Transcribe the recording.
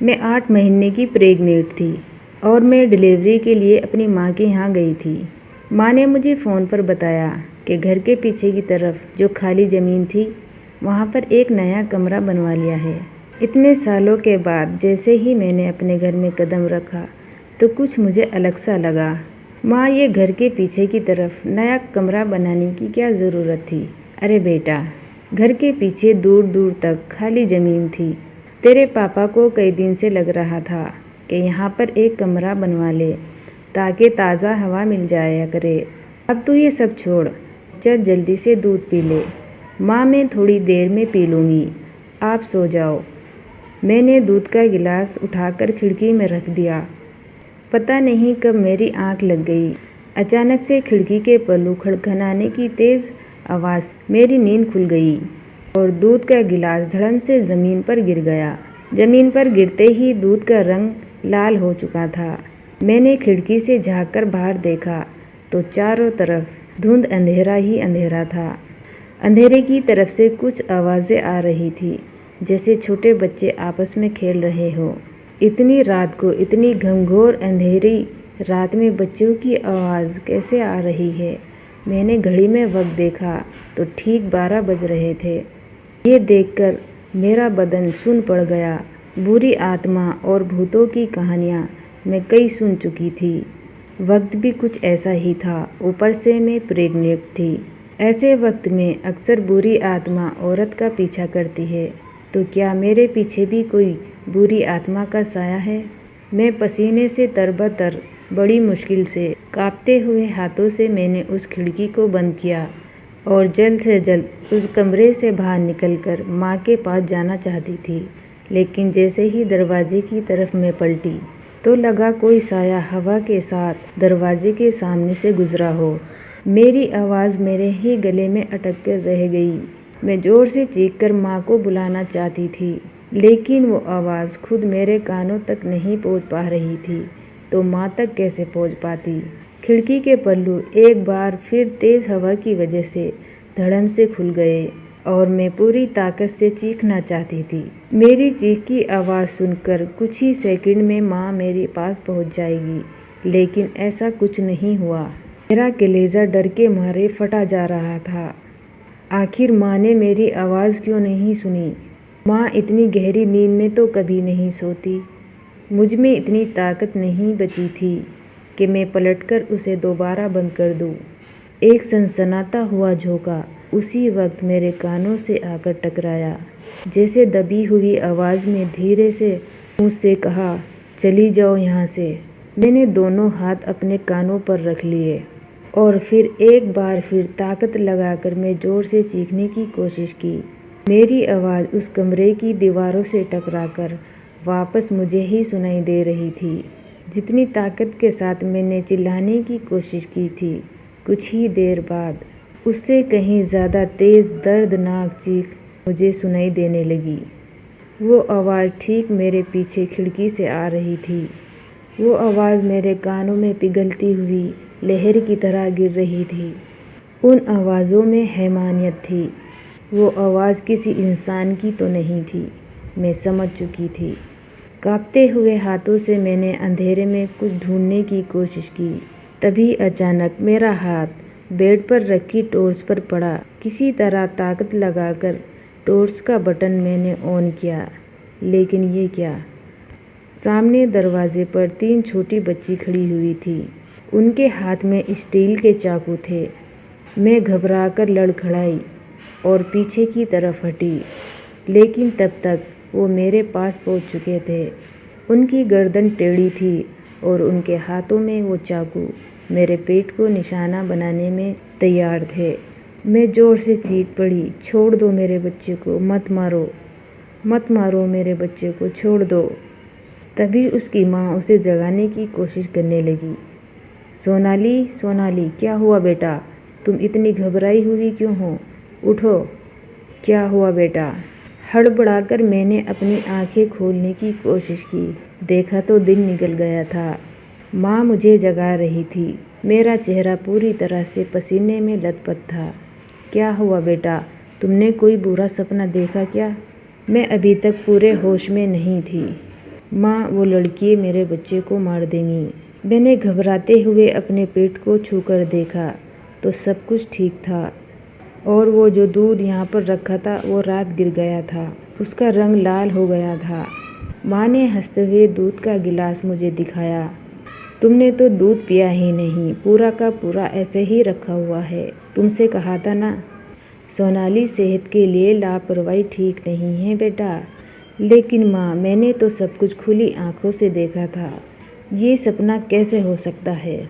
मैं 8 महीने की प्रेग्नेंट थी और मैं डिलीवरी के लिए अपनी माँ के यहाँ गई थी। माँ ने मुझे फ़ोन पर बताया कि घर के पीछे की तरफ जो खाली ज़मीन थी वहाँ पर एक नया कमरा बनवा लिया है। इतने सालों के बाद जैसे ही मैंने अपने घर में कदम रखा तो कुछ मुझे अलग सा लगा। माँ, ये घर के पीछे की तरफ नया कमरा बनाने की क्या ज़रूरत थी? अरे बेटा, घर के पीछे दूर दूर तक खाली ज़मीन थी। तेरे पापा को कई दिन से लग रहा था कि यहाँ पर एक कमरा बनवा ले ताकि ताज़ा हवा मिल जाया करे। अब तो ये सब छोड़, चल जल्दी से दूध पी ले। माँ, मैं थोड़ी देर में पी लूँगी, आप सो जाओ। मैंने दूध का गिलास उठाकर खिड़की में रख दिया। पता नहीं कब मेरी आंख लग गई। अचानक से खिड़की के पल्लू खड़खड़ाने की तेज़ आवाज़ मेरी नींद खुल गई और दूध का गिलास धड़म से ज़मीन पर गिर गया। ज़मीन पर गिरते ही दूध का रंग लाल हो चुका था। मैंने खिड़की से झांककर बाहर देखा तो चारों तरफ धुंध, अंधेरा ही अंधेरा था। अंधेरे की तरफ से कुछ आवाज़ें आ रही थी, जैसे छोटे बच्चे आपस में खेल रहे हो। इतनी रात को, इतनी घंघोर अंधेरी रात में बच्चों की आवाज़ कैसे आ रही है? मैंने घड़ी में वक्त देखा तो ठीक 12 बज रहे थे। ये देखकर मेरा बदन सुन पड़ गया। बुरी आत्मा और भूतों की कहानियाँ मैं कई सुन चुकी थी। वक्त भी कुछ ऐसा ही था, ऊपर से मैं प्रेग्नेंट थी। ऐसे वक्त में अक्सर बुरी आत्मा औरत का पीछा करती है, तो क्या मेरे पीछे भी कोई बुरी आत्मा का साया है? मैं पसीने से तरबतर, बड़ी मुश्किल से कांपते हुए हाथों से मैंने उस खिड़की को बंद किया और जल्द से जल्द उस कमरे से बाहर निकलकर माँ के पास जाना चाहती थी। लेकिन जैसे ही दरवाजे की तरफ मैं पलटी तो लगा कोई साया हवा के साथ दरवाजे के सामने से गुजरा हो। मेरी आवाज़ मेरे ही गले में अटक कर रह गई। मैं ज़ोर से चीखकर माँ को बुलाना चाहती थी, लेकिन वो आवाज़ खुद मेरे कानों तक नहीं पहुँच पा रही थी, तो माँ तक कैसे पहुँच पाती? खिड़की के पल्लू एक बार फिर तेज़ हवा की वजह से धड़म से खुल गए और मैं पूरी ताकत से चीखना चाहती थी। मेरी चीख की आवाज़ सुनकर कुछ ही सेकंड में माँ मेरे पास पहुँच जाएगी, लेकिन ऐसा कुछ नहीं हुआ। मेरा कलेजा डर के मारे फटा जा रहा था। आखिर माँ ने मेरी आवाज़ क्यों नहीं सुनी? माँ इतनी गहरी नींद में तो कभी नहीं सोती। मुझ में इतनी ताकत नहीं बची थी कि मैं पलटकर उसे दोबारा बंद कर दूँ। एक सनसनाता हुआ झोंका उसी वक्त मेरे कानों से आकर टकराया। जैसे दबी हुई आवाज़ में धीरे से मुझसे कहा, चली जाओ यहाँ से। मैंने दोनों हाथ अपने कानों पर रख लिए और फिर एक बार फिर ताकत लगाकर मैं ज़ोर से चीखने की कोशिश की। मेरी आवाज़ उस कमरे की दीवारों से टकराकर वापस मुझे ही सुनाई दे रही थी। जितनी ताकत के साथ मैंने चिल्लाने की कोशिश की थी, कुछ ही देर बाद उससे कहीं ज़्यादा तेज़ दर्दनाक चीख मुझे सुनाई देने लगी। वो आवाज़ ठीक मेरे पीछे खिड़की से आ रही थी। वो आवाज़ मेरे कानों में पिघलती हुई लहर की तरह गिर रही थी। उन आवाज़ों में हैवानियत थी। वो आवाज़ किसी इंसान की तो नहीं थी, मैं समझ चुकी थी। कांपते हुए हाथों से मैंने अंधेरे में कुछ ढूंढने की कोशिश की। तभी अचानक मेरा हाथ बेड पर रखी टॉर्च पर पड़ा। किसी तरह ताकत लगाकर टॉर्च का बटन मैंने ऑन किया, लेकिन ये क्या? सामने दरवाजे पर 3 छोटी बच्ची खड़ी हुई थी। उनके हाथ में स्टील के चाकू थे। मैं घबराकर लड़खड़ाई और पीछे की तरफ हटी, लेकिन तब तक वो मेरे पास पहुंच चुके थे। उनकी गर्दन टेढ़ी थी और उनके हाथों में वो चाकू मेरे पेट को निशाना बनाने में तैयार थे। मैं ज़ोर से चीख पड़ी, छोड़ दो मेरे बच्चे को, मत मारो, मत मारो मेरे बच्चे को, छोड़ दो। तभी उसकी माँ उसे जगाने की कोशिश करने लगी। सोनाली, सोनाली, क्या हुआ बेटा? तुम इतनी घबराई हुई क्यों हो? उठो, क्या हुआ बेटा? हड़बड़ाकर मैंने अपनी आंखें खोलने की कोशिश की। देखा तो दिन निकल गया था। माँ मुझे जगा रही थी। मेरा चेहरा पूरी तरह से पसीने में लथपथ था। क्या हुआ बेटा? तुमने कोई बुरा सपना देखा क्या? मैं अभी तक पूरे होश में नहीं थी। माँ, वो लड़की मेरे बच्चे को मार देंगी। मैंने घबराते हुए अपने पेट को छूकर देखा तो सब कुछ ठीक था और वो जो दूध यहाँ पर रखा था वो रात गिर गया था। उसका रंग लाल हो गया था। माँ ने हंसते हुए दूध का गिलास मुझे दिखाया। तुमने तो दूध पिया ही नहीं, पूरा का पूरा ऐसे ही रखा हुआ है। तुमसे कहा था ना सोनाली, सेहत के लिए लापरवाही ठीक नहीं है बेटा। लेकिन माँ, मैंने तो सब कुछ खुली आंखों से देखा था। ये सपना कैसे हो सकता है?